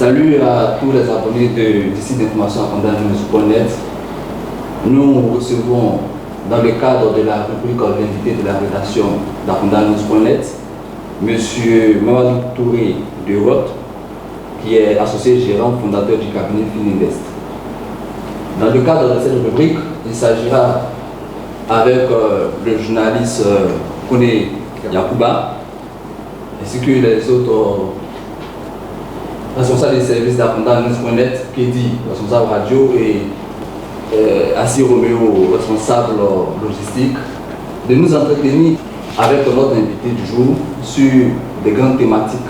Salut à tous les abonnés du site d'information apandanews.net. Nous recevons dans le cadre de la rubrique l'invité de la rédaction d'Apandanews.net, M. Mamadou Touré de Roth, qui est associé gérant fondateur du cabinet Fininvest. Dans le cadre de cette rubrique, il s'agira avec le journaliste Kone Yakuba ainsi que les autres responsables des services d'Apandanews.net, qui dit responsable radio, et Assi Roméo, responsable logistique, de nous entretenir avec notre invité du jour sur des grandes thématiques.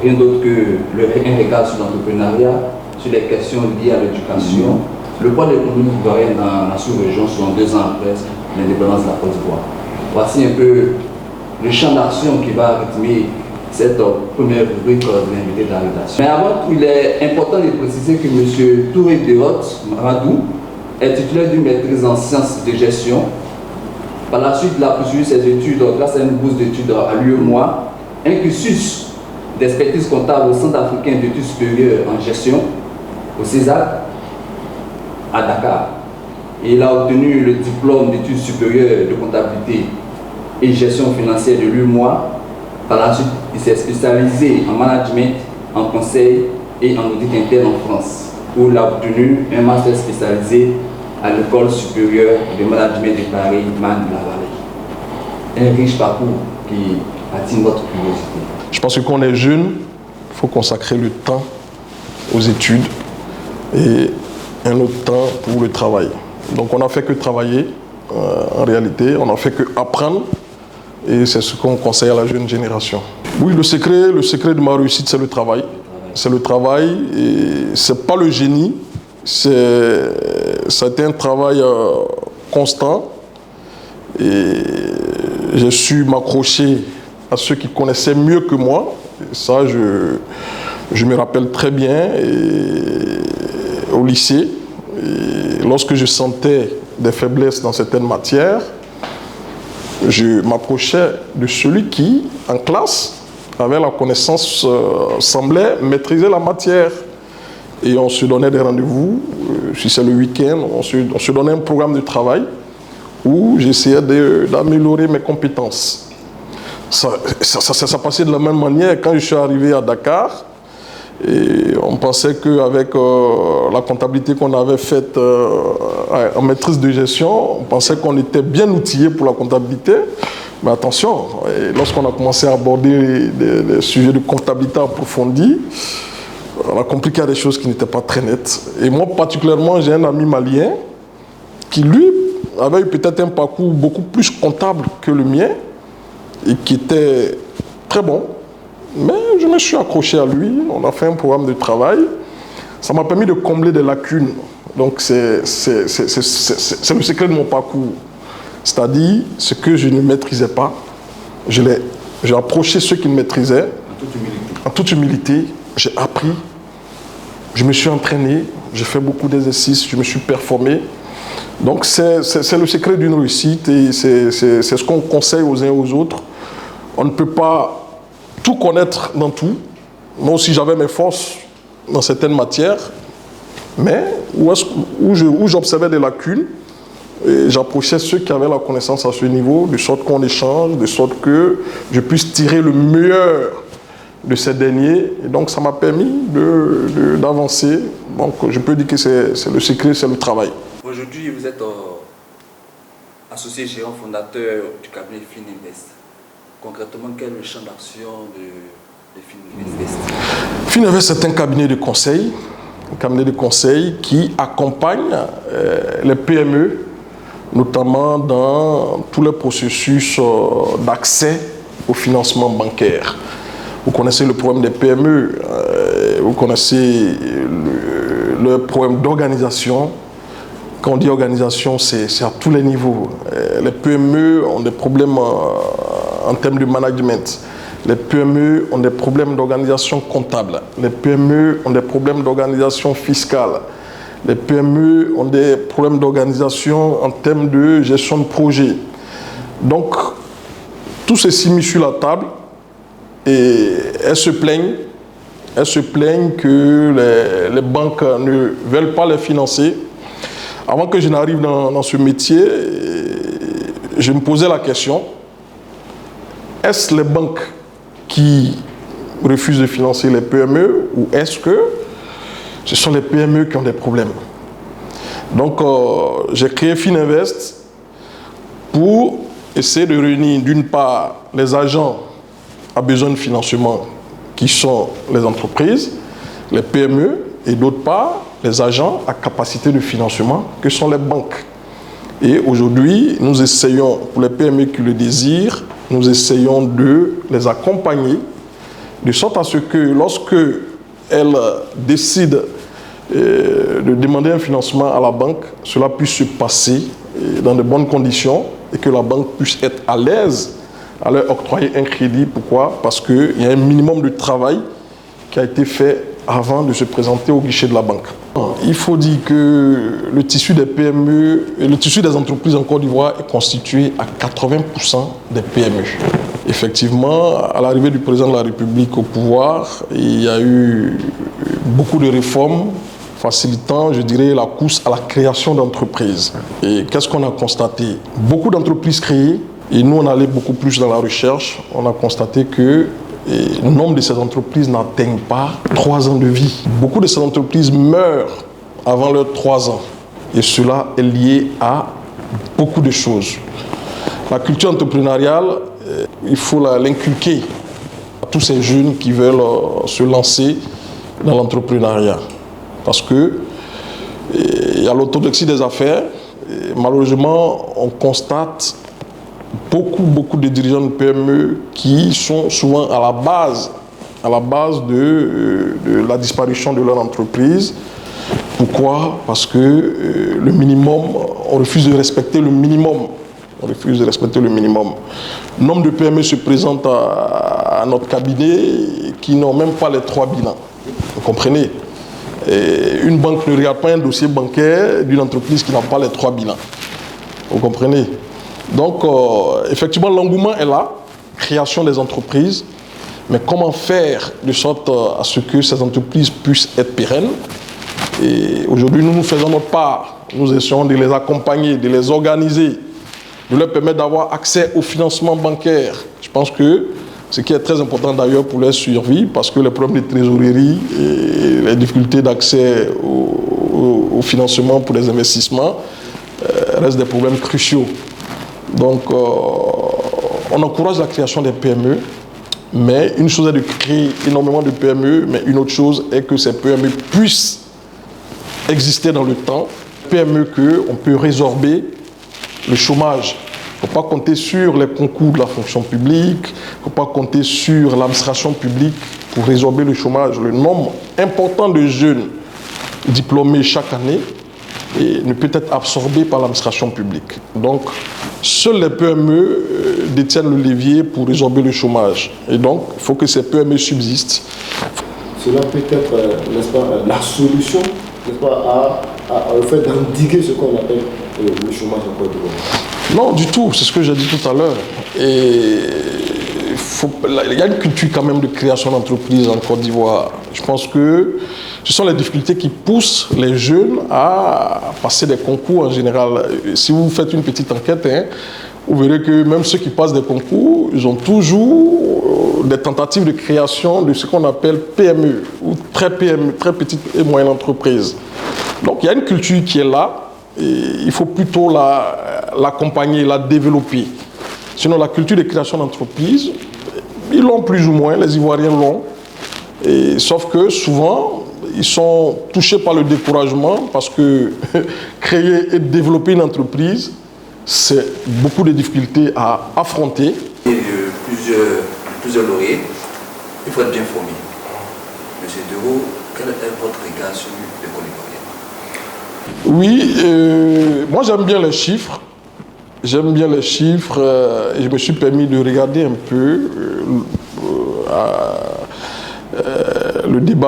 Rien d'autre que un regard sur l'entrepreneuriat, sur les questions liées à l'éducation, le poids de l'économie ivoirienne dans la sous-région selon 2 ans après l'indépendance de la Côte d'Ivoire. Voici un peu le champ d'action qui va rythmer cette première rubrique de l'invité de la rédaction. Mais avant tout, il est important de préciser que M. Touré de Roth, Mamadou, est titulaire d'une maîtrise en sciences de gestion. Par la suite, il a poursuivi ses études grâce à une bourse d'études à l'UEMOA, un cursus d'expertise comptable au Centre africain d'études supérieures en gestion, au CESAC, à Dakar. Et il a obtenu le diplôme d'études supérieures de comptabilité et gestion financière de l'UEMOA. Par la suite, il s'est spécialisé en management, en conseil et en audit interne en France, où il a obtenu un master spécialisé à l'École supérieure de management de Paris, Man-la-Vallée. Un riche parcours qui attire votre curiosité. Je pense que quand on est jeune, il faut consacrer le temps aux études et un autre temps pour le travail. Donc on n'a fait que travailler, en réalité, on n'a fait que apprendre, et c'est ce qu'on conseille à la jeune génération. Oui, le secret de ma réussite, c'est le travail. C'est le travail, et c'est pas le génie, c'est un travail constant, et j'ai su m'accrocher à ceux qui connaissaient mieux que moi. Et ça, je me rappelle très bien, et au lycée, et lorsque je sentais des faiblesses dans certaines matières, je m'approchais de celui qui, en classe, avait la connaissance, semblait maîtriser la matière. Et on se donnait des rendez-vous, si c'est le week-end, on se donnait un programme de travail où j'essayais d'améliorer mes compétences. Ça passait de la même manière quand je suis arrivé à Dakar. Et on pensait qu'avec la comptabilité qu'on avait faite en maîtrise de gestion, on pensait qu'on était bien outillé pour la comptabilité. Mais attention, lorsqu'on a commencé à aborder des sujets de comptabilité approfondie, on a compris qu'il y a des choses qui n'étaient pas très nettes. Et moi, particulièrement, j'ai un ami malien qui, lui, avait eu peut-être un parcours beaucoup plus comptable que le mien et qui était très bon. Mais je me suis accroché à lui, on a fait un programme de travail. Ça m'a permis de combler des lacunes. Donc c'est le secret de mon parcours. C'est-à-dire, ce que je ne maîtrisais pas, j'ai approché ceux qui le maîtrisaient. En toute humilité, j'ai appris, je me suis entraîné, j'ai fait beaucoup d'exercices, je me suis performé. Donc c'est le secret d'une réussite, et c'est ce qu'on conseille aux uns et aux autres. On ne peut pas tout connaître dans tout. Moi aussi, j'avais mes forces dans certaines matières, mais où j'observais des lacunes, et j'approchais ceux qui avaient la connaissance à ce niveau, de sorte qu'on échange, de sorte que je puisse tirer le meilleur de ces derniers. Et donc, ça m'a permis d'avancer. Donc, je peux dire que c'est le secret, c'est le travail. Aujourd'hui, vous êtes associé gérant fondateur du cabinet Fininvest. Concrètement, quel est le champ d'action de Fininvest? Fininvest est un cabinet de conseil qui accompagne les PME, notamment dans tous les processus d'accès au financement bancaire. Vous connaissez le problème des PME, vous connaissez le problème d'organisation. Quand on dit organisation, c'est à tous les niveaux. Les PME ont des problèmes en termes de management. Les PME ont des problèmes d'organisation comptable. Les PME ont des problèmes d'organisation fiscale. Les PME ont des problèmes d'organisation en termes de gestion de projet. Donc, tout ceci mis sur la table, et elles se plaignent elles se plaignent que les banques ne veulent pas les financer. Avant que je n'arrive dans ce métier, je me posais la question, est-ce les banques qui refusent de financer les PME ou est-ce que ce sont les PME qui ont des problèmes? Donc, j'ai créé Fininvest pour essayer de réunir d'une part les agents à besoin de financement qui sont les entreprises, les PME, et d'autre part les agents à capacité de financement que sont les banques. Et aujourd'hui, nous essayons, pour les PME qui le désirent, nous essayons de les accompagner de sorte à ce que lorsque elles décident de demander un financement à la banque, cela puisse se passer dans de bonnes conditions et que la banque puisse être à l'aise à leur octroyer un crédit. Pourquoi? Parce qu'il y a un minimum de travail qui a été fait avant de se présenter au guichet de la banque. Il faut dire que le tissu des PME et le tissu des entreprises en Côte d'Ivoire est constitué à 80% des PME. Effectivement, à l'arrivée du président de la République au pouvoir, il y a eu beaucoup de réformes facilitant, je dirais, la course à la création d'entreprises. Et qu'est-ce qu'on a constaté? Beaucoup d'entreprises créées, et nous on allait beaucoup plus dans la recherche, on a constaté que le nombre de ces entreprises n'atteignent pas 3 ans de vie. Beaucoup de ces entreprises meurent avant leurs 3 ans. Et cela est lié à beaucoup de choses. La culture entrepreneuriale, il faut l'inculquer à tous ces jeunes qui veulent se lancer dans l'entrepreneuriat. Parce que il y a l'orthodoxie des affaires. Et malheureusement, on constate beaucoup de dirigeants de PME qui sont souvent à la base de la disparition de leur entreprise. Pourquoi? Parce que le minimum, on refuse de respecter le minimum. On refuse de respecter le minimum. Nombre de PME se présentent à notre cabinet qui n'ont même pas les 3 bilans. Vous comprenez? Et une banque ne regarde pas un dossier bancaire d'une entreprise qui n'a pas les 3 bilans. Vous comprenez? Donc, effectivement, l'engouement est là, création des entreprises, mais comment faire de sorte à ce que ces entreprises puissent être pérennes? Et aujourd'hui, nous faisons notre part. Nous essayons de les accompagner, de les organiser, de leur permettre d'avoir accès au financement bancaire. Je pense que ce qui est très important d'ailleurs pour leur survie, parce que les problèmes de trésorerie et les difficultés d'accès au financement pour les investissements restent des problèmes cruciaux. Donc, on encourage la création des PME, mais une chose est de créer énormément de PME, mais une autre chose est que ces PME puissent exister dans le temps. PME qu'on peut résorber le chômage. Il ne faut pas compter sur les concours de la fonction publique, il ne faut pas compter sur l'administration publique pour résorber le chômage. Le nombre important de jeunes diplômés chaque année ne peut être absorbé par l'administration publique. Donc, seuls les PME détiennent le levier pour résorber le chômage. Et donc, il faut que ces PME subsistent. Cela peut être, n'est-ce pas, la solution, n'est-ce pas, au fait d'endiguer ce qu'on appelle le chômage en Côte d'Ivoire. Non, du tout. C'est ce que j'ai dit tout à l'heure. Et il y a une culture quand même de création d'entreprises en Côte d'Ivoire. Je pense que ce sont les difficultés qui poussent les jeunes à passer des concours en général. Si vous faites une petite enquête, vous verrez que même ceux qui passent des concours, ils ont toujours des tentatives de création de ce qu'on appelle PME ou très PME, très petites et moyennes entreprises. Donc il y a une culture qui est là et il faut plutôt l'accompagner, la développer. Sinon la culture de création d'entreprises, ils l'ont plus ou moins, les Ivoiriens l'ont, sauf que souvent ils sont touchés par le découragement parce que créer et développer une entreprise, c'est beaucoup de difficultés à affronter. Plusieurs lauriers, il faut être bien formé. Monsieur Deroux, quel est votre regard sur l'école ivoirienne? Oui, moi j'aime bien les chiffres. J'aime bien les chiffres et je me suis permis de regarder un peu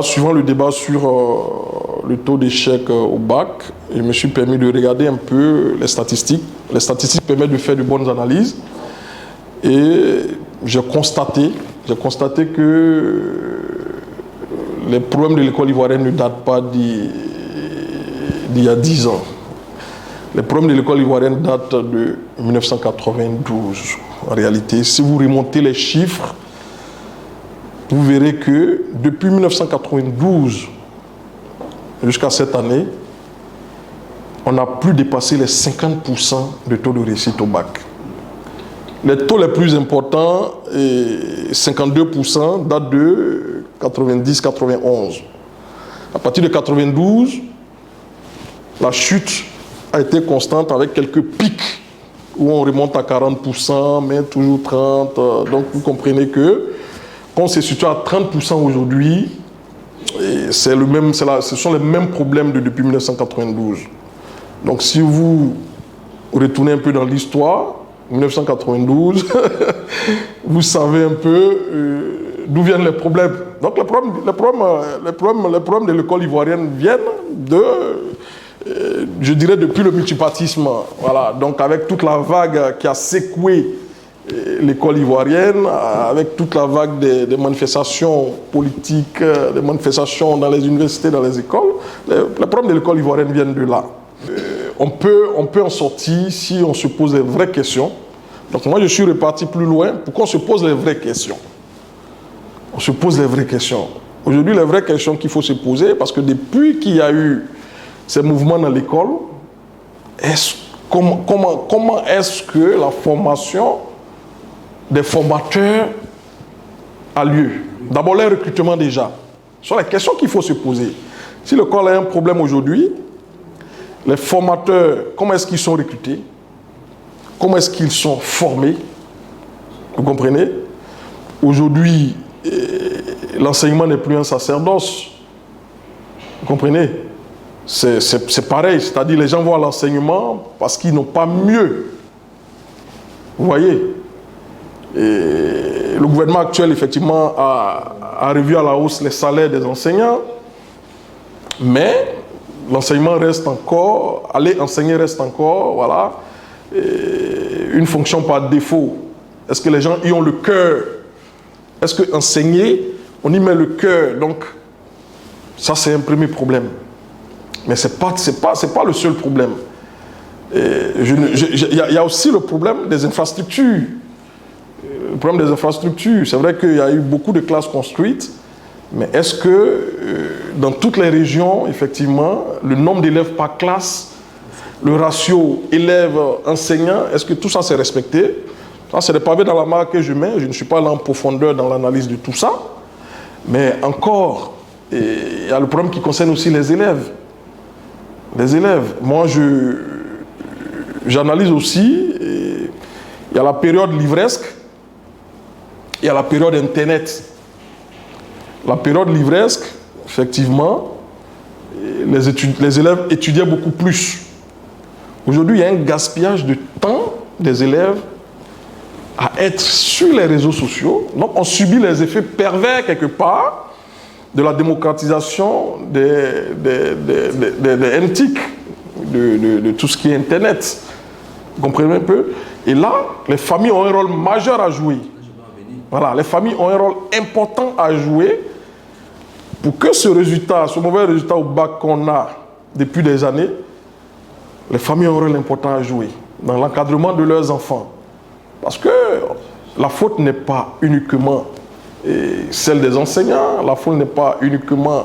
suivant le débat sur le taux d'échec au bac. Je me suis permis de regarder un peu les statistiques. Les statistiques permettent de faire de bonnes analyses. Et j'ai constaté que les problèmes de l'école ivoirienne ne datent pas d'il y a 10 ans. Les problèmes de l'école ivoirienne datent de 1992. En réalité, si vous remontez les chiffres, vous verrez que depuis 1992 jusqu'à cette année, on n'a plus dépassé les 50% de taux de réussite au bac. Les taux les plus importants, 52%, datent de 90-91. À partir de 92, la chute a été constante avec quelques pics où on remonte à 40%, mais toujours 30%. Donc vous comprenez que quand on se situe à 30% aujourd'hui, ce sont les mêmes problèmes depuis 1992. Donc si vous retournez un peu dans l'histoire, 1992, vous savez un peu d'où viennent les problèmes. Donc les problèmes de l'école ivoirienne viennent je dirais depuis le multipartisme. Voilà. Donc avec toute la vague qui a secoué l'école ivoirienne, avec toute la vague des manifestations politiques, des manifestations dans les universités, dans les écoles, les problèmes de l'école ivoirienne viennent de là. On peut en sortir si on se pose les vraies questions. Donc moi je suis reparti plus loin pour qu'on se pose les vraies questions. On se pose les vraies questions. Aujourd'hui, les vraies questions qu'il faut se poser, parce que depuis qu'il y a eu ces mouvements dans l'école, comment est-ce que la formation des formateurs a lieu? D'abord, le recrutement déjà. Ce sont les questions qu'il faut se poser. Si l'école a un problème aujourd'hui, les formateurs, comment est-ce qu'ils sont recrutés? Comment est-ce qu'ils sont formés? Vous comprenez? Aujourd'hui, l'enseignement n'est plus un sacerdoce. Vous comprenez? C'est pareil, c'est-à-dire les gens vont à l'enseignement parce qu'ils n'ont pas mieux. Vous voyez? Et le gouvernement actuel, effectivement, a revu à la hausse les salaires des enseignants, mais l'enseignement reste encore, aller enseigner reste encore, voilà, une fonction par défaut. Est-ce que les gens y ont le cœur? Est-ce que enseigner, on y met le cœur? Donc, ça c'est un premier problème. Mais c'est pas le seul problème. Il y a aussi le problème des infrastructures. Le problème des infrastructures, c'est vrai qu'il y a eu beaucoup de classes construites, mais est-ce que dans toutes les régions, effectivement, le nombre d'élèves par classe, le ratio élèves-enseignants, est-ce que tout ça c'est respecté? Ça, c'est des pavés dans la mare que je mets. Je ne suis pas là en profondeur dans l'analyse de tout ça. Mais encore, il y a le problème qui concerne aussi les élèves. Les élèves. Moi, j'analyse aussi. Il y a la période livresque. Il y a la période Internet. La période livresque, effectivement, les élèves étudiaient beaucoup plus. Aujourd'hui, il y a un gaspillage de temps des élèves à être sur les réseaux sociaux. Donc, on subit les effets pervers, quelque part, de la démocratisation des NTIC, de tout ce qui est Internet. Vous comprenez un peu? Et là, les familles ont un rôle majeur à jouer. Voilà, les familles ont un rôle important à jouer pour que ce résultat, ce mauvais résultat au bac qu'on a depuis des années, les familles ont un rôle important à jouer dans l'encadrement de leurs enfants. Parce que la faute n'est pas uniquement celle des enseignants, la faute n'est pas uniquement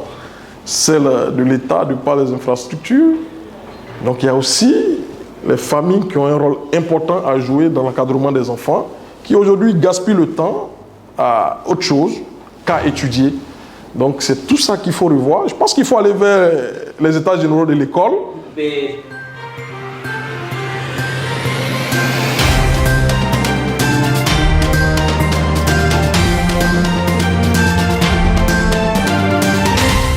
celle de l'État, de par les infrastructures. Donc il y a aussi les familles qui ont un rôle important à jouer dans l'encadrement des enfants, qui aujourd'hui gaspillent le temps à autre chose qu'à étudier. Donc c'est tout ça qu'il faut revoir. Je pense qu'il faut aller vers les états généraux de l'école.